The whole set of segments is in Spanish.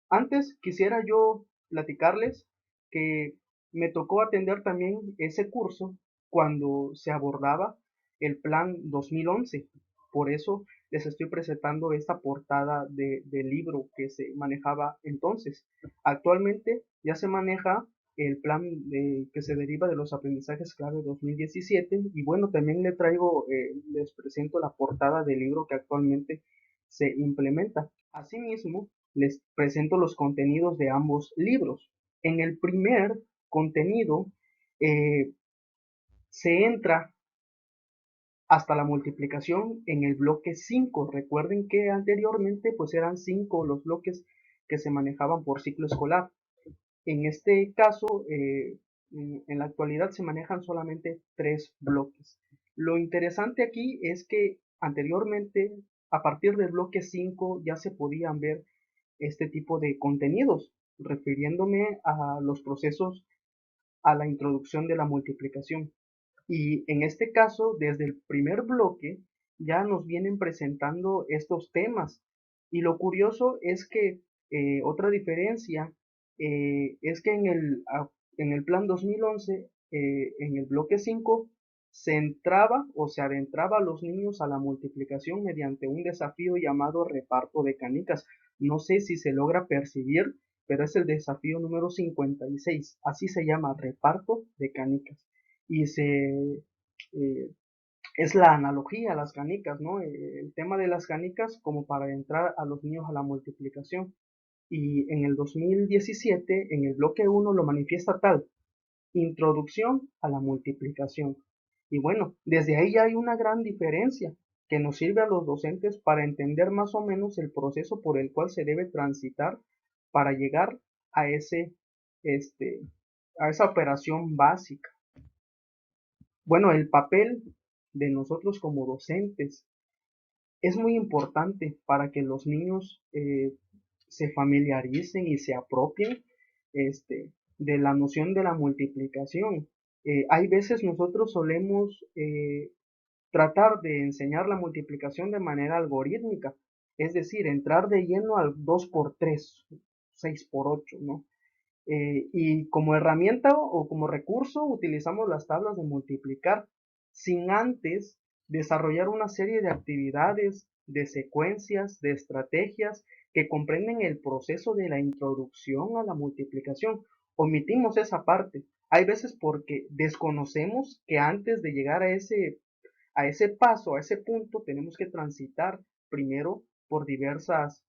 Antes quisiera yo platicarles que me tocó atender también ese curso cuando se abordaba el Plan 2011. Por eso les estoy presentando esta portada del libro que se manejaba entonces. Actualmente ya se maneja el plan que se deriva de los aprendizajes clave 2017 y bueno, también les presento la portada del libro que actualmente se implementa. Asimismo, les presento los contenidos de ambos libros. En el primer contenido eh, se entra hasta la multiplicación en el bloque 5. Recuerden que anteriormente pues eran 5 los bloques que se manejaban por ciclo escolar. En este caso, en la actualidad se manejan solamente 3 bloques. Lo interesante aquí es que anteriormente, a partir del bloque 5, ya se podían ver este tipo de contenidos, refiriéndome a los procesos, a la introducción de la multiplicación. Y en este caso, desde el primer bloque, ya nos vienen presentando estos temas. Y lo curioso es que otra diferencia es que en el plan 2011, en el bloque 5, se entraba o se adentraba a los niños a la multiplicación mediante un desafío llamado reparto de canicas. No sé si se logra percibir, pero es el desafío número 56. Así se llama, reparto de canicas. Y eh, es la analogía a las canicas, ¿no? El tema de las canicas como para entrar a los niños a la multiplicación. Y en el 2017, en el bloque 1 lo manifiesta tal, introducción a la multiplicación. Y bueno, desde ahí ya hay una gran diferencia que nos sirve a los docentes para entender más o menos el proceso por el cual se debe transitar para llegar a este, a esa operación básica. Bueno, el papel de nosotros como docentes es muy importante para que los niños se familiaricen y se apropien de la noción de la multiplicación. Hay veces nosotros solemos tratar de enseñar la multiplicación de manera algorítmica, es decir, entrar de lleno al 2 por 3, 6 por 8, ¿no? Y como herramienta o como recurso utilizamos las tablas de multiplicar sin antes desarrollar una serie de actividades, de secuencias, de estrategias que comprenden el proceso de la introducción a la multiplicación. Omitimos esa parte. Hay veces porque desconocemos que antes de llegar a ese paso, a ese punto, tenemos que transitar primero por diversas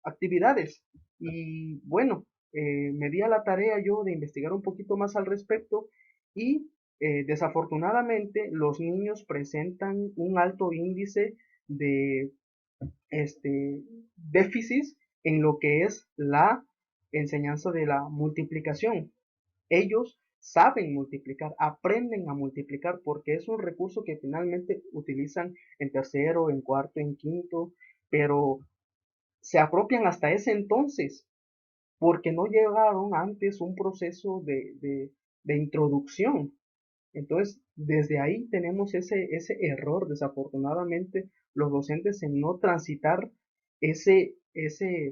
actividades. Y bueno, me di a la tarea yo de investigar un poquito más al respecto y desafortunadamente los niños presentan un alto índice de déficit en lo que es la enseñanza de la multiplicación. Ellos saben multiplicar, aprenden a multiplicar porque es un recurso que finalmente utilizan en tercero, en cuarto, en quinto, pero se apropian hasta ese entonces porque no llevaron antes un proceso de introducción. Entonces, desde ahí tenemos ese error, desafortunadamente, los docentes en no transitar ese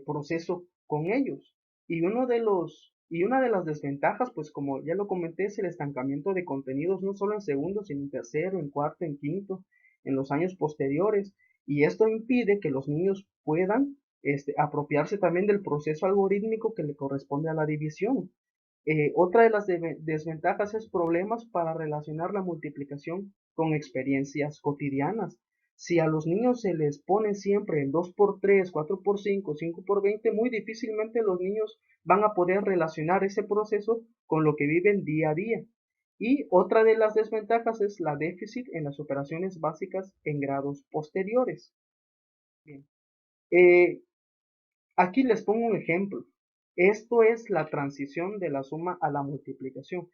proceso con ellos. Y una de las desventajas, pues como ya lo comenté, es el estancamiento de contenidos, no solo en segundo, sino en tercero, en cuarto, en quinto, en los años posteriores. Y esto impide que los niños puedan apropiarse también del proceso algorítmico que le corresponde a la división. Otra de las desventajas es problemas para relacionar la multiplicación con experiencias cotidianas. Si a los niños se les pone siempre el 2 por 3, 4 por 5, 5 por 20, muy difícilmente los niños van a poder relacionar ese proceso con lo que viven día a día. Y otra de las desventajas es la déficit en las operaciones básicas en grados posteriores. Bien. Eh, Aquí les pongo un ejemplo. Esto es la transición de la suma a la multiplicación.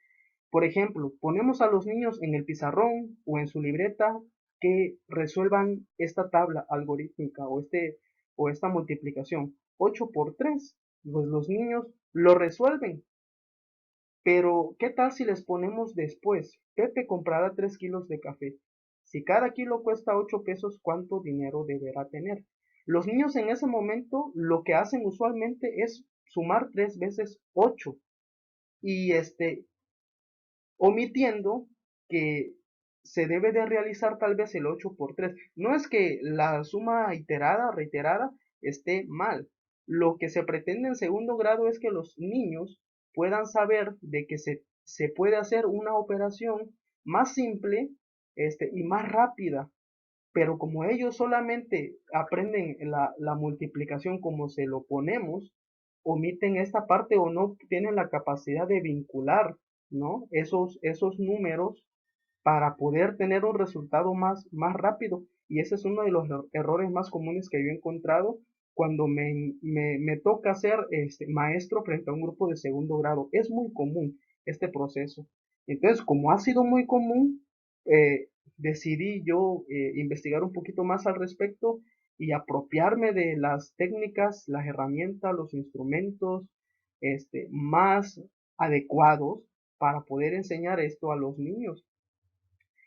Por ejemplo, ponemos a los niños en el pizarrón o en su libreta que resuelvan esta tabla algorítmica o esta multiplicación. 8 por 3. Pues los niños lo resuelven. Pero, ¿qué tal si les ponemos después? Pepe comprará 3 kilos de café. Si cada kilo cuesta 8 pesos, ¿cuánto dinero deberá tener? Los niños en ese momento lo que hacen usualmente es sumar 3 veces 8 y omitiendo que se debe de realizar tal vez el 8 por 3. No es que la suma iterada, reiterada, esté mal. Lo que se pretende en segundo grado es que los niños puedan saber de que se puede hacer una operación más simple y más rápida, pero como ellos solamente aprenden la multiplicación como se lo ponemos, omiten esta parte o no tienen la capacidad de vincular, ¿no? Esos números para poder tener un resultado más rápido. Y ese es uno de los errores más comunes que yo he encontrado cuando me toca ser maestro frente a un grupo de segundo grado. Es muy común este proceso. Entonces, como ha sido muy común, decidí yo investigar un poquito más al respecto y apropiarme de las técnicas, las herramientas, los instrumentos más adecuados para poder enseñar esto a los niños.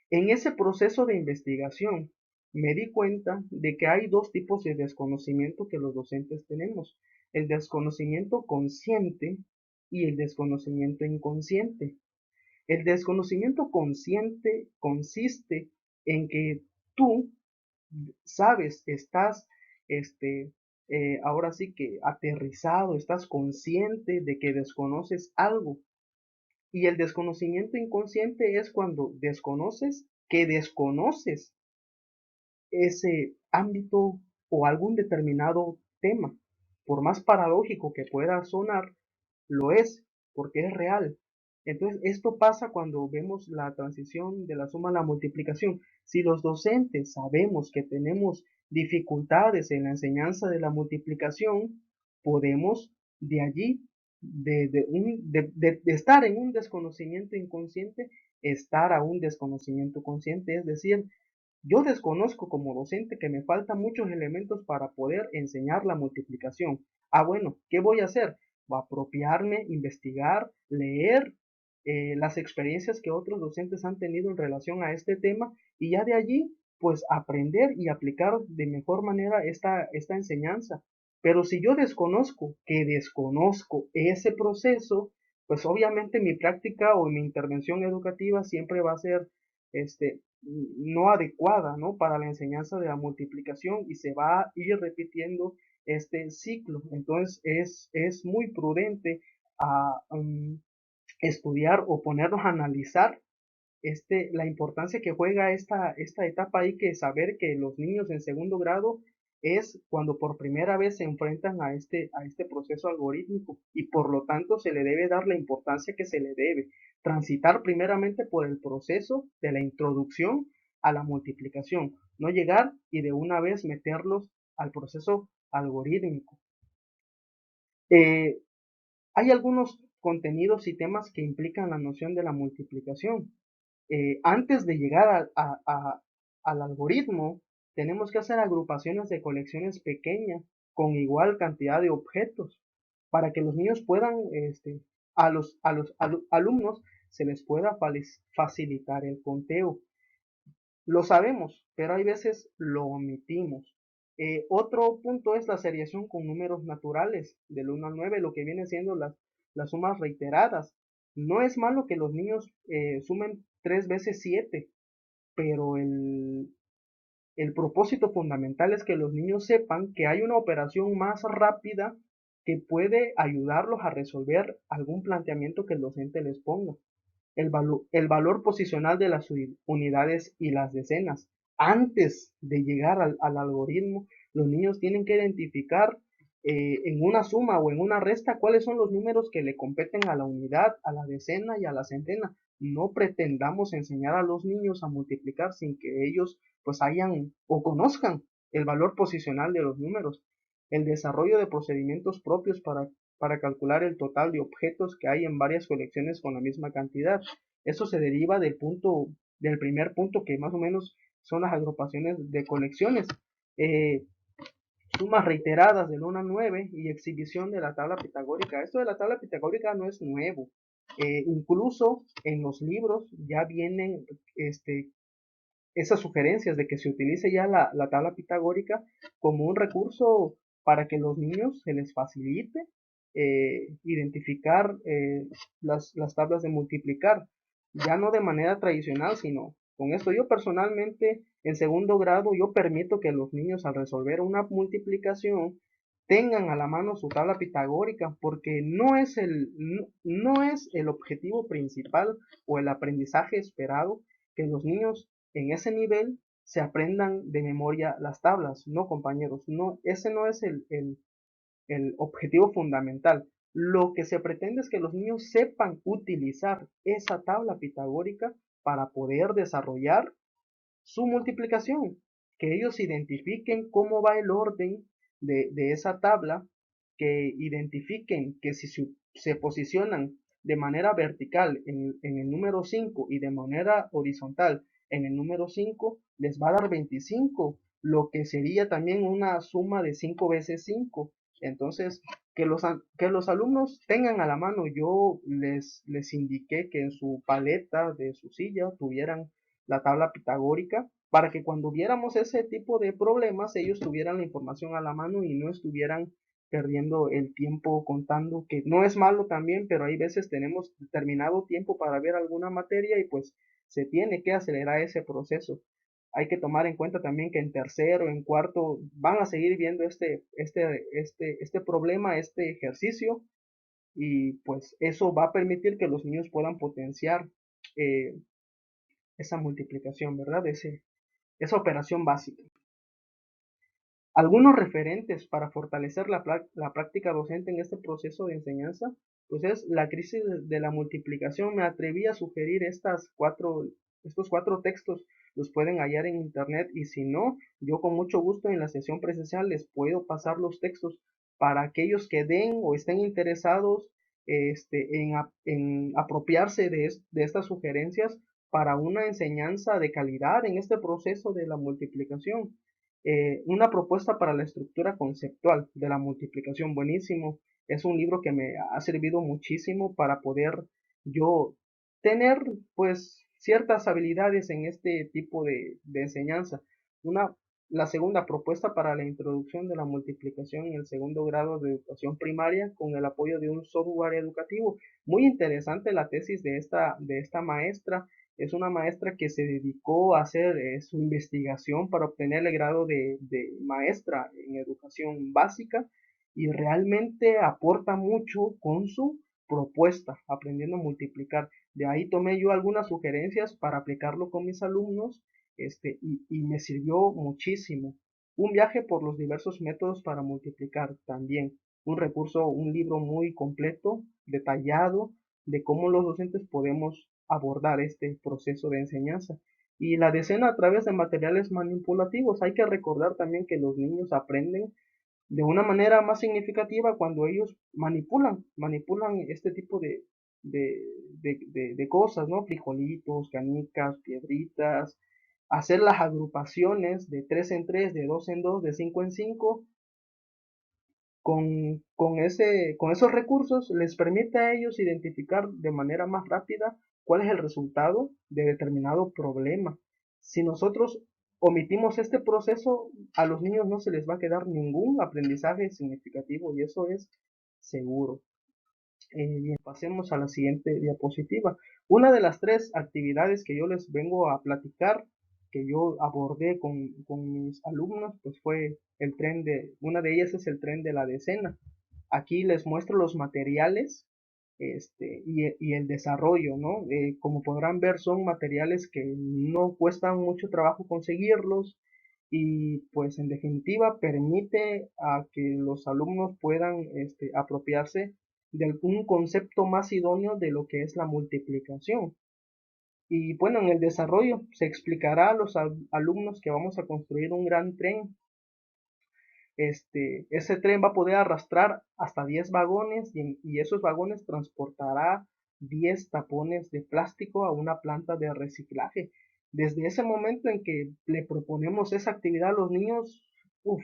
En ese proceso de investigación me di cuenta de que hay dos tipos de desconocimiento que los docentes tenemos: el desconocimiento consciente y el desconocimiento inconsciente. El desconocimiento consciente consiste en que tú sabes, estás, ahora sí que aterrizado, estás consciente de que desconoces algo. Y el desconocimiento inconsciente es cuando desconoces que desconoces ese ámbito o algún determinado tema. Por más paradójico que pueda sonar, lo es, porque es real. Entonces, esto pasa cuando vemos la transición de la suma a la multiplicación. Si los docentes sabemos que tenemos dificultades en la enseñanza de la multiplicación, podemos de allí, de estar en un desconocimiento inconsciente, estar a un desconocimiento consciente, es decir, yo desconozco como docente que me faltan muchos elementos para poder enseñar la multiplicación. Ah, bueno, ¿qué voy a hacer? Voy a apropiarme, investigar, leer las experiencias que otros docentes han tenido en relación a este tema y ya de allí, pues aprender y aplicar de mejor manera esta enseñanza. Pero si yo desconozco que desconozco ese proceso, pues obviamente mi práctica o mi intervención educativa siempre va a ser no adecuada, ¿no? Para la enseñanza de la multiplicación y se va a ir repitiendo este ciclo. Entonces es muy prudente estudiar o ponernos a analizar la importancia que juega esta etapa ahí, que saber que los niños en segundo grado es cuando por primera vez se enfrentan a este proceso algorítmico y por lo tanto se le debe dar la importancia que se le debe. Transitar primeramente por el proceso de la introducción a la multiplicación, no llegar y de una vez meterlos al proceso algorítmico. Eh, Hay algunos contenidos y temas que implican la noción de la multiplicación. Antes de llegar al algoritmo, tenemos que hacer agrupaciones de colecciones pequeñas con igual cantidad de objetos para que los niños puedan, a los alumnos se les pueda facilitar el conteo. Lo sabemos, pero hay veces lo omitimos. Otro punto es la seriación con números naturales, del 1 al 9, lo que viene siendo las sumas reiteradas. No es malo que los niños sumen 3 veces 7, pero el propósito fundamental es que los niños sepan que hay una operación más rápida que puede ayudarlos a resolver algún planteamiento que el docente les ponga. El valor posicional de las unidades y las decenas. Antes de llegar al algoritmo, los niños tienen que identificar en una suma o en una resta cuáles son los números que le competen a la unidad, a la decena y a la centena. No pretendamos enseñar a los niños a multiplicar sin que ellos pues hayan o conozcan el valor posicional de los números. El desarrollo de procedimientos propios para calcular el total de objetos que hay en varias colecciones con la misma cantidad. Eso se deriva del primer punto, que más o menos son las agrupaciones de colecciones. Eh, Sumas reiteradas del 1 al 9 y exhibición de la tabla pitagórica. Esto de la tabla pitagórica no es nuevo. Incluso en los libros ya vienen esas sugerencias de que se utilice ya la tabla pitagórica como un recurso para que los niños se les facilite identificar las tablas de multiplicar, ya no de manera tradicional, sino con esto. Yo personalmente en segundo grado yo permito que los niños al resolver una multiplicación tengan a la mano su tabla pitagórica, porque no es el objetivo principal o el aprendizaje esperado que los niños en ese nivel se aprendan de memoria las tablas. No, compañeros, no, ese no es el objetivo fundamental. Lo que se pretende es que los niños sepan utilizar esa tabla pitagórica para poder desarrollar su multiplicación, que ellos identifiquen cómo va el orden de esa tabla, que identifiquen que si se posicionan de manera vertical en el número 5 y de manera horizontal en el número 5 les va a dar 25, lo que sería también una suma de 5 veces 5. Entonces, que los alumnos tengan a la mano, yo les indiqué que en su paleta de su silla tuvieran la tabla pitagórica para que cuando viéramos ese tipo de problemas ellos tuvieran la información a la mano y no estuvieran perdiendo el tiempo contando, que no es malo también, pero hay veces tenemos determinado tiempo para ver alguna materia y pues se tiene que acelerar ese proceso. Hay que tomar en cuenta también que en tercero, en cuarto, van a seguir viendo este problema, este ejercicio, y pues eso va a permitir que los niños puedan potenciar eh, esa multiplicación, ¿verdad? Esa operación básica. Algunos referentes para fortalecer la práctica docente en este proceso de enseñanza, pues es la crisis de la multiplicación. Me atreví a sugerir estos cuatro textos, los pueden hallar en internet y si no, yo con mucho gusto en la sesión presencial les puedo pasar los textos para aquellos que den o estén interesados en apropiarse de estas sugerencias para una enseñanza de calidad en este proceso de la multiplicación. Una propuesta para la estructura conceptual de la multiplicación, buenísimo. Es un libro que me ha servido muchísimo para poder yo tener pues ciertas habilidades en este tipo de enseñanza. Una, la segunda propuesta para la introducción de la multiplicación en el segundo grado de educación primaria con el apoyo de un software educativo. Muy interesante la tesis de esta maestra. Es una maestra que se dedicó a hacer su investigación para obtener el grado de maestra en educación básica y realmente aporta mucho con su propuesta, aprendiendo a multiplicar. De ahí tomé yo algunas sugerencias para aplicarlo con mis alumnos, y me sirvió muchísimo. Un viaje por los diversos métodos para multiplicar también. Un recurso, un libro muy completo, detallado, de cómo los docentes podemos abordar este proceso de enseñanza. Y la decena a través de materiales manipulativos. Hay que recordar también que los niños aprenden de una manera más significativa cuando ellos manipulan este tipo de cosas, ¿no? Frijolitos, canicas, piedritas, hacer las agrupaciones de 3 en 3, de 2 en 2, de 5 en 5, con esos recursos les permite a ellos identificar de manera más rápida cuál es el resultado de determinado problema. Si nosotros omitimos este proceso, a los niños no se les va a quedar ningún aprendizaje significativo y eso es seguro. Bien, pasemos a la siguiente diapositiva. Una de las tres actividades que yo les vengo a platicar, que yo abordé con mis alumnos, pues fue una de ellas es el tren de la decena. Aquí les muestro los materiales, y el desarrollo, ¿no? Como podrán ver, son materiales que no cuestan mucho trabajo conseguirlos y pues en definitiva permite a que los alumnos puedan apropiarse de algún concepto más idóneo de lo que es la multiplicación. Y bueno, en el desarrollo se explicará a los alumnos que vamos a construir un gran tren. Ese tren va a poder arrastrar hasta 10 vagones y esos vagones transportará 10 tapones de plástico a una planta de reciclaje. Desde ese momento en que le proponemos esa actividad a los niños, uf,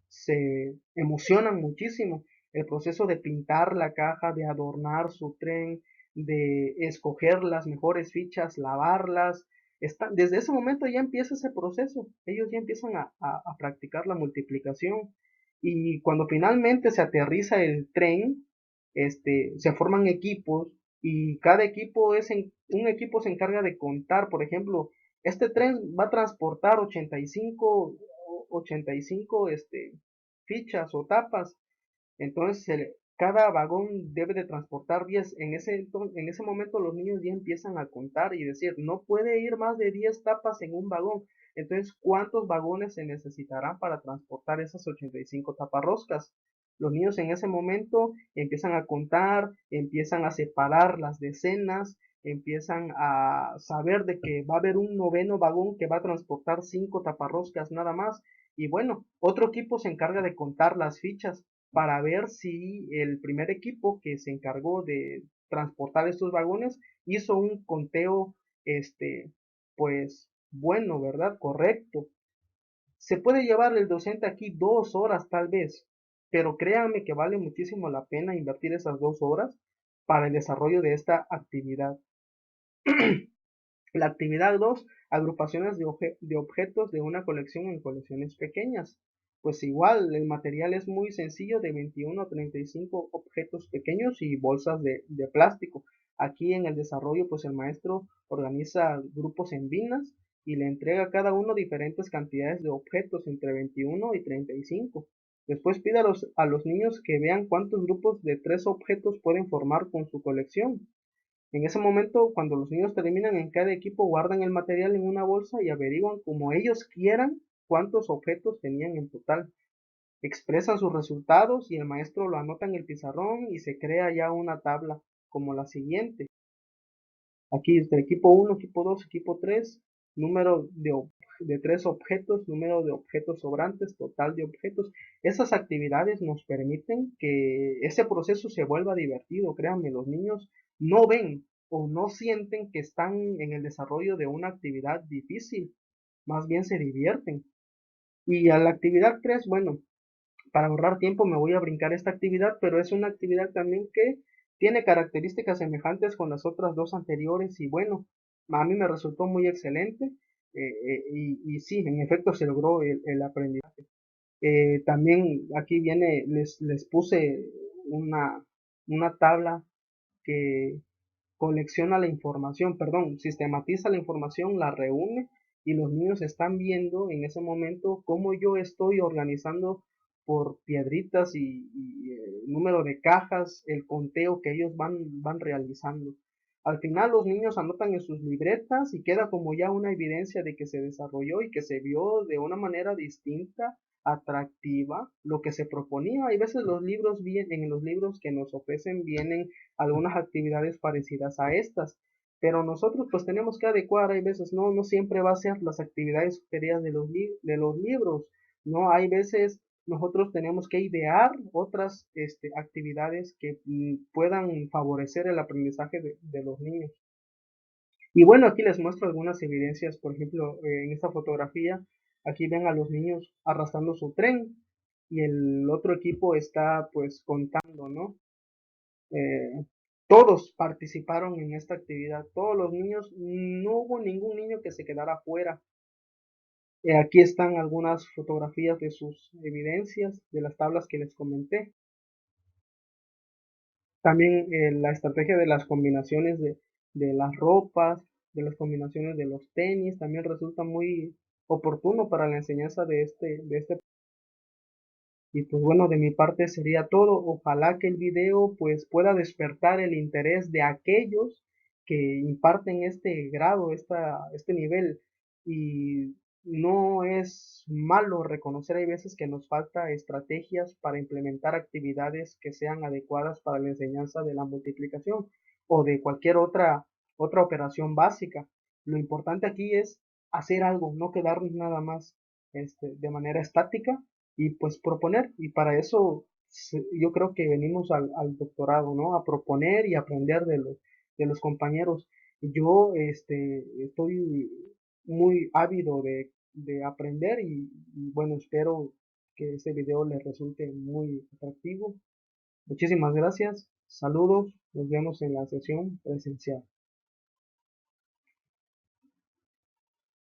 se emocionan muchísimo. El proceso de pintar la caja, de adornar su tren, de escoger las mejores fichas, lavarlas, Desde ese momento ya empieza ese proceso, ellos ya empiezan a practicar la multiplicación y cuando finalmente se aterriza el tren, se forman equipos y cada equipo un equipo se encarga de contar, por ejemplo, este tren va a transportar 85 fichas o tapas, entonces cada vagón debe de transportar 10. En ese momento los niños ya empiezan a contar y decir, no puede ir más de 10 tapas en un vagón. Entonces, ¿cuántos vagones se necesitarán para transportar esas 85 taparroscas? Los niños en ese momento empiezan a contar, empiezan a separar las decenas, empiezan a saber de que va a haber un noveno vagón que va a transportar 5 taparroscas nada más. Y bueno, otro equipo se encarga de contar las fichas para ver si el primer equipo que se encargó de transportar estos vagones hizo un conteo, pues bueno, ¿verdad? Correcto. Se puede llevar el docente aquí 2 horas tal vez, pero créanme que vale muchísimo la pena invertir esas 2 horas para el desarrollo de esta actividad. La actividad 2, agrupaciones de objetos de una colección en colecciones pequeñas. Pues igual, el material es muy sencillo, de 21 a 35 objetos pequeños y bolsas de plástico. Aquí en el desarrollo, pues el maestro organiza grupos en binas y le entrega a cada uno diferentes cantidades de objetos entre 21 y 35. Después pide a los niños que vean cuántos grupos de 3 objetos pueden formar con su colección. En ese momento, cuando los niños terminan en cada equipo, guardan el material en una bolsa y averiguan como ellos quieran cuántos objetos tenían en total. Expresan sus resultados y el maestro lo anota en el pizarrón y se crea ya una tabla como la siguiente. Aquí está equipo 1, equipo 2, equipo 3, número de 3 objetos, número de objetos sobrantes, total de objetos. Esas actividades nos permiten que ese proceso se vuelva divertido. Créanme, los niños no ven o no sienten que están en el desarrollo de una actividad difícil, más bien se divierten. Y a la actividad 3, bueno, para ahorrar tiempo me voy a brincar esta actividad, pero es una actividad también que tiene características semejantes con las otras dos anteriores y bueno, a mí me resultó muy excelente y sí, en efecto se logró el aprendizaje. También aquí viene, les puse una, una tabla que colecciona la información, perdón, sistematiza la información, la reúne y los niños están viendo en ese momento cómo yo estoy organizando por piedritas número de cajas, el conteo que ellos van realizando. Al final los niños anotan en sus libretas y queda como ya una evidencia de que se desarrolló y que se vio de una manera distinta, atractiva, lo que se proponía. Hay veces en los libros que nos ofrecen vienen algunas actividades parecidas a estas, pero nosotros pues tenemos que adecuar, hay veces no siempre va a ser las actividades sugeridas de los libros, no, hay veces nosotros tenemos que idear otras actividades que puedan favorecer el aprendizaje de los niños. Y bueno, aquí les muestro algunas evidencias, por ejemplo, en esta fotografía, aquí ven a los niños arrastrando su tren y el otro equipo está pues contando, ¿no? Eh, todos participaron en esta actividad, todos los niños, no hubo ningún niño que se quedara fuera. Aquí están algunas fotografías de sus evidencias, de las tablas que les comenté. También la estrategia de las combinaciones de las ropas, de las combinaciones de los tenis, también resulta muy oportuno para la enseñanza de este. Y pues bueno, de mi parte sería todo. Ojalá que el video pues pueda despertar el interés de aquellos que imparten este grado, este nivel. Y no es malo reconocer, hay veces que nos falta estrategias para implementar actividades que sean adecuadas para la enseñanza de la multiplicación o de cualquier otra operación básica. Lo importante aquí es hacer algo, no quedarnos nada más de manera estática y pues proponer. Y para eso yo creo que venimos al doctorado, ¿no? A proponer y aprender de los compañeros. Yo estoy muy ávido de aprender y bueno, espero que este video les resulte muy atractivo. Muchísimas gracias, saludos, nos vemos en la sesión presencial.